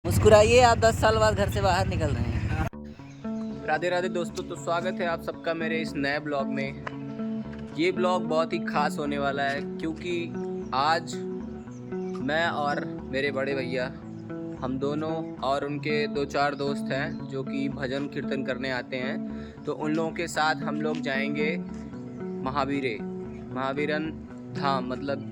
मुस्कुराइए, आप 10 साल बाद घर से बाहर निकल रहे हैं। राधे राधे दोस्तों, तो स्वागत है आप सबका मेरे इस नए ब्लॉग में। ये ब्लॉग बहुत ही खास होने वाला है क्योंकि आज मैं और मेरे बड़े भैया, हम दोनों और उनके 2-4 दोस्त हैं जो कि भजन कीर्तन करने आते हैं। तो उन लोगों के साथ हम लोग जाएंगे महावीरन धाम, मतलब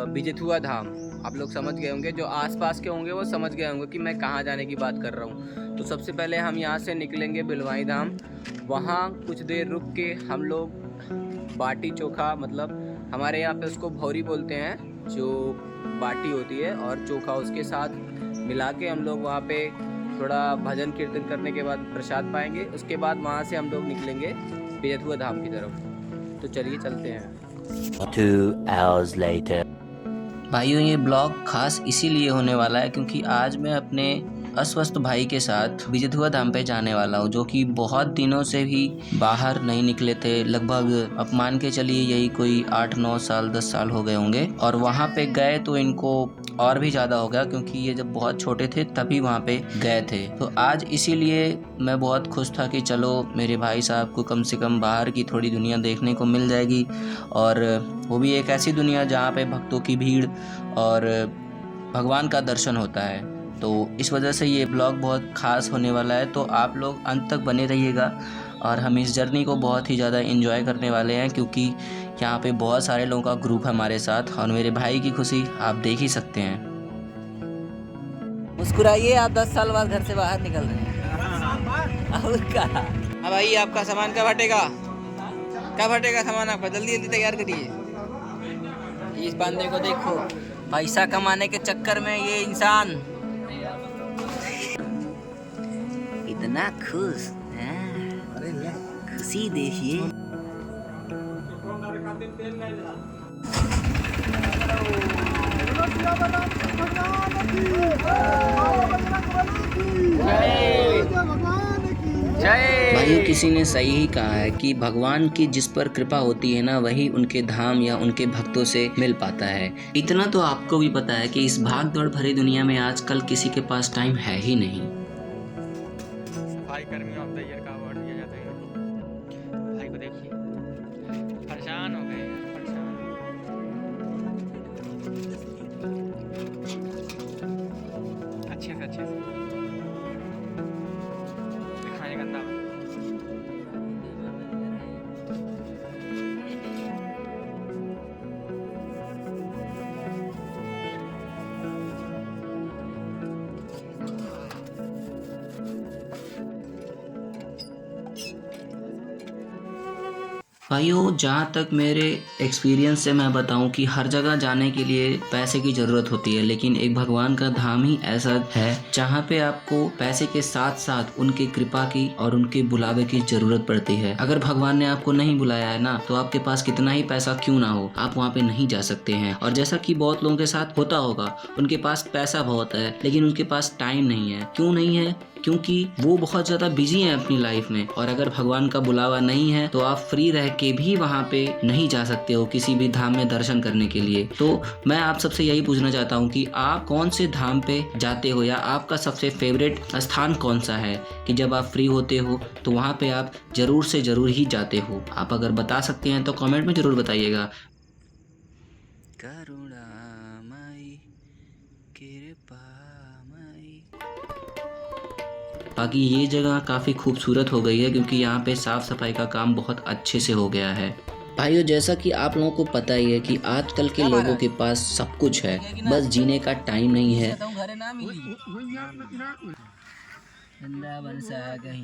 बिजेथुआ धाम। आप लोग समझ गए होंगे, जो आसपास के होंगे वो समझ गए होंगे कि मैं कहाँ जाने की बात कर रहा हूँ। तो सबसे पहले हम यहाँ से निकलेंगे बिलवाई धाम। वहाँ कुछ देर रुक के हम लोग बाटी चोखा, मतलब हमारे यहाँ पे उसको भौरी बोलते हैं, जो बाटी होती है और चोखा उसके साथ मिला के हम लोग वहाँ पे थोड़ा भजन कीर्तन करने के बाद प्रसाद पाएंगे। उसके बाद वहाँ से हम लोग निकलेंगे बिजेथुआ धाम की तरफ। तो चलिए चलते हैं। 2 hours later. भाइयों, ये ब्लॉग खास इसीलिए होने वाला है क्योंकि आज मैं अपने अस्वस्थ भाई के साथ बिजेथुआ धाम पे जाने वाला हूँ, जो कि बहुत दिनों से भी बाहर नहीं निकले थे। लगभग अब मान के चलिए यही कोई 8-9 साल 10 साल हो गए होंगे। और वहाँ पे गए तो इनको और भी ज़्यादा हो गया क्योंकि ये जब बहुत छोटे थे तभी वहाँ पे गए थे। तो आज इसीलिए मैं बहुत खुश था कि चलो मेरे भाई साहब को कम से कम बाहर की थोड़ी दुनिया देखने को मिल जाएगी, और वो भी एक ऐसी दुनिया जहाँ पे भक्तों की भीड़ और भगवान का दर्शन होता है। तो इस वजह से ये ब्लॉग बहुत ख़ास होने वाला है। तो आप लोग अंत तक बने रहिएगा और हम इस जर्नी को बहुत ही ज़्यादा एंजॉय करने वाले हैं क्योंकि यहाँ पे बहुत सारे लोगों का ग्रुप है हमारे साथ, और मेरे भाई की खुशी आप देख ही सकते हैं। मुस्कुराइए, आप 10 साल बाद घर से बाहर निकल रहे हैं। और क्या भाई, आपका सामान कब हटेगा? कब हटेगा सामान आपका? जल्दी जल्दी तैयार करिए। इस बंदे को देखो, पैसा कमाने के चक्कर में ये इंसान इतना खुश है। खुशी देखिए। भाइयों, किसी ने सही ही कहा है कि भगवान की जिस पर कृपा होती है ना, वही उनके धाम या उनके भक्तों से मिल पाता है। इतना तो आपको भी पता है कि इस भाग दौड़ भरी दुनिया में आजकल किसी के पास टाइम है ही नहीं। भाई कर्मी ऑफ द ईयर का अवार्ड दिया जाता है। भाई को देखिए, परेशान हो गए यार, परेशान। अच्छे से दिखाने गंदा। भाइयों, जहाँ तक मेरे एक्सपीरियंस से मैं बताऊं कि हर जगह जाने के लिए पैसे की ज़रूरत होती है, लेकिन एक भगवान का धाम ही ऐसा है जहाँ पे आपको पैसे के साथ साथ उनकी कृपा की और उनके बुलावे की ज़रूरत पड़ती है। अगर भगवान ने आपको नहीं बुलाया है ना, तो आपके पास कितना ही पैसा क्यों ना हो, आप वहाँ पे नहीं जा सकते हैं। और जैसा कि बहुत लोगों के साथ होता होगा, उनके पास पैसा बहुत है लेकिन उनके पास टाइम नहीं है। क्यों नहीं है? क्योंकि वो बहुत ज़्यादा बिजी हैं अपनी लाइफ में। और अगर भगवान का बुलावा नहीं है तो आप फ्री रह के भी वहाँ पे नहीं जा सकते हो किसी भी धाम में दर्शन करने के लिए। तो मैं आप सबसे यही पूछना चाहता हूँ कि आप कौन से धाम पे जाते हो, या आपका सबसे फेवरेट स्थान कौन सा है कि जब आप फ्री होते हो तो वहाँ पे आप ज़रूर से ज़रूर ही जाते हो। आप अगर बता सकते हैं तो कमेंट में ज़रूर बताइएगा। बाकी ये जगह काफ़ी खूबसूरत हो गई है क्योंकि यहाँ पे साफ़ सफाई का काम बहुत अच्छे से हो गया है। भाइयों, जैसा कि आप लोगों को पता ही है कि आजकल के लोगों के पास सब कुछ है, बस जीने का टाइम नहीं है। वृंदावन सा कहीं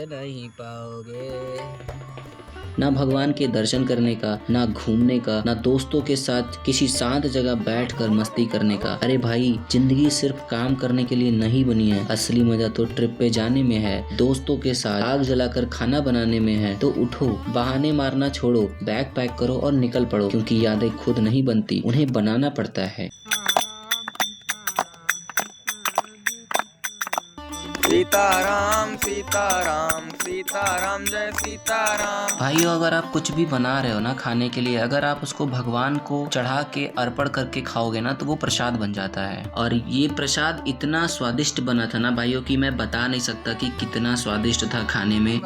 नहीं पाओगे। ना भगवान के दर्शन करने का, ना घूमने का, ना दोस्तों के साथ किसी शांत जगह बैठकर मस्ती करने का। अरे भाई, जिंदगी सिर्फ काम करने के लिए नहीं बनी है। असली मजा तो ट्रिप पे जाने में है, दोस्तों के साथ आग जलाकर खाना बनाने में है। तो उठो, बहाने मारना छोड़ो, बैग पैक करो और निकल पड़ो, क्योंकि यादें खुद नहीं बनती, उन्हें बनाना पड़ता है। सीताराम सीताराम सीताराम जय सीताराम। भाइयों, अगर आप कुछ भी बना रहे हो ना खाने के लिए, अगर आप उसको भगवान को चढ़ा के अर्पण करके खाओगे ना तो वो प्रसाद बन जाता है। और ये प्रसाद इतना स्वादिष्ट बना था ना भाइयों कि मैं बता नहीं सकता कि कितना स्वादिष्ट था खाने में।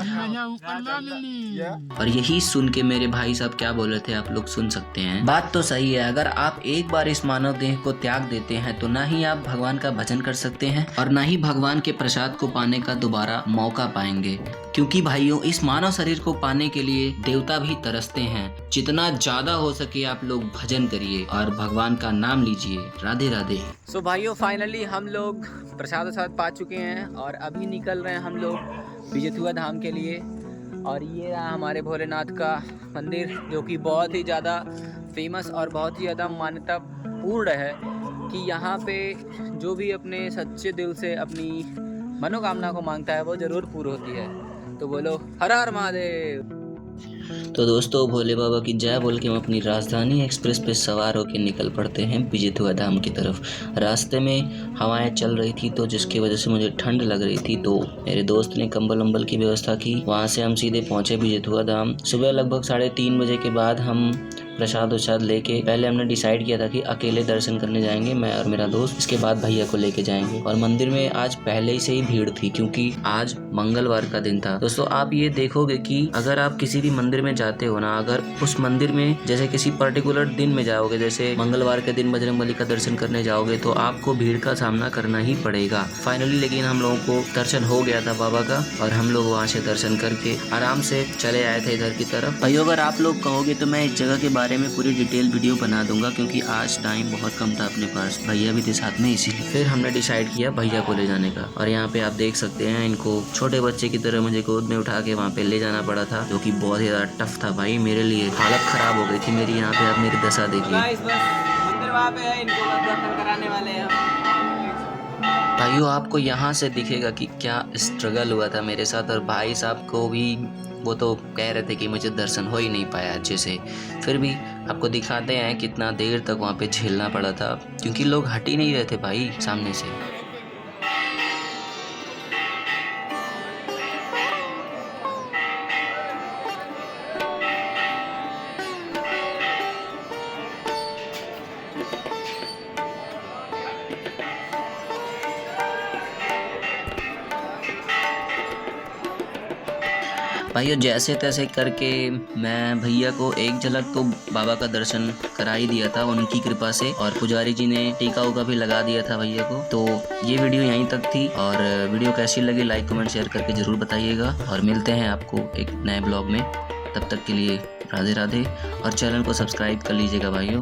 और यही सुन के मेरे भाई साहब क्या बोले थे आप लोग सुन सकते हैं। बात तो सही है, अगर आप एक बार इस मानव देह को त्याग देते हैं तो ना ही आप भगवान का भजन कर सकते हैं और ना ही भगवान के प्रसाद को पाने का दोबारा मौका पाएंगे। क्योंकि भाइयों, इस मानव शरीर को पाने के लिए देवता भी तरसते हैं। जितना ज्यादा हो सके आप लोग भजन करिए और भगवान का नाम लीजिए। राधे राधे। सो भाइयों, फाइनली हम लोग प्रसाद पा चुके हैं और अभी निकल रहे हैं हम लोग बिजेथुआ धाम के लिए। और ये रहा हमारे भोलेनाथ का मंदिर, जो कि बहुत ही ज़्यादा फेमस और बहुत ही ज़्यादा मान्यता पूर्ण है कि यहाँ पे जो भी अपने सच्चे दिल से अपनी मनोकामना को मांगता है वो ज़रूर पूरी होती है। तो बोलो हर हर महादेव। तो दोस्तों, भोले बाबा की जय बोल के हम अपनी राजधानी एक्सप्रेस पे सवार होकर निकल पड़ते हैं बिजेथुआ धाम की तरफ। रास्ते में हवाएं चल रही थी तो जिसकी वजह से मुझे ठंड लग रही थी, तो मेरे दोस्त ने कंबल वंबल की व्यवस्था की। वहाँ से हम सीधे पहुँचे बिजेथुआ धाम। सुबह लगभग 3:30 बजे के बाद हम प्रसाद उसाद लेके, पहले हमने डिसाइड किया था कि अकेले दर्शन करने जाएंगे मैं और मेरा दोस्त, इसके बाद भैया को लेके जाएंगे। और मंदिर में आज पहले ही से ही भीड़ थी क्योंकि आज मंगलवार का दिन था। दोस्तों, आप ये देखोगे कि अगर आप किसी भी मंदिर में जाते हो ना, अगर उस मंदिर में जैसे किसी पर्टिकुलर दिन में जाओगे, जैसे मंगलवार के दिन बजरंगबली का दर्शन करने जाओगे, तो आपको भीड़ का सामना करना ही पड़ेगा। फाइनली लेकिन हम लोगों को दर्शन हो गया था बाबा का और हम लोग वहाँ से दर्शन करके आराम से चले आए थे इधर की तरफ। भाई, अगर आप लोग कहोगे तो मैं इस जगह के बारे में पूरी डिटेल वीडियो बना दूंगा क्योंकि आज टाइम बहुत कम था अपने पास, भैया भी थे साथ में, इसीलिए फिर हमने डिसाइड किया भैया को ले जाने का। और यहाँ पे आप देख सकते हैं इनको छोटे बच्चे की तरह मुझे गोद में उठा के वहाँ पे ले जाना पड़ा था, जो कि बहुत ही ज़्यादा टफ था भाई मेरे लिए। हालत खराब हो गई थी मेरी। यहाँ पे आप मेरी दशा देखिए। मंदिर वहाँ पे है, इनको दर्शन कराने वाले हैं। भाइयों, आपको यहाँ से दिखेगा कि क्या स्ट्रगल हुआ था मेरे साथ। और भाई साहब को भी वो तो कह रहे थे कि मुझे दर्शन हो ही नहीं पाया अच्छे से, फिर भी आपको दिखाते हैं कितना देर तक वहाँ पे झेलना पड़ा था क्योंकि लोग हट ही नहीं रहे थे भाई सामने से। भाइयों, जैसे तैसे करके मैं भैया को एक झलक तो बाबा का दर्शन करा ही दिया था उनकी कृपा से, और पुजारी जी ने टीका उका भी लगा दिया था भैया को। तो ये वीडियो यहीं तक थी, और वीडियो कैसी लगी लाइक कमेंट शेयर करके ज़रूर बताइएगा। और मिलते हैं आपको एक नए ब्लॉग में, तब तक के लिए राधे राधे। और चैनल को सब्सक्राइब कर लीजिएगा भाइयों।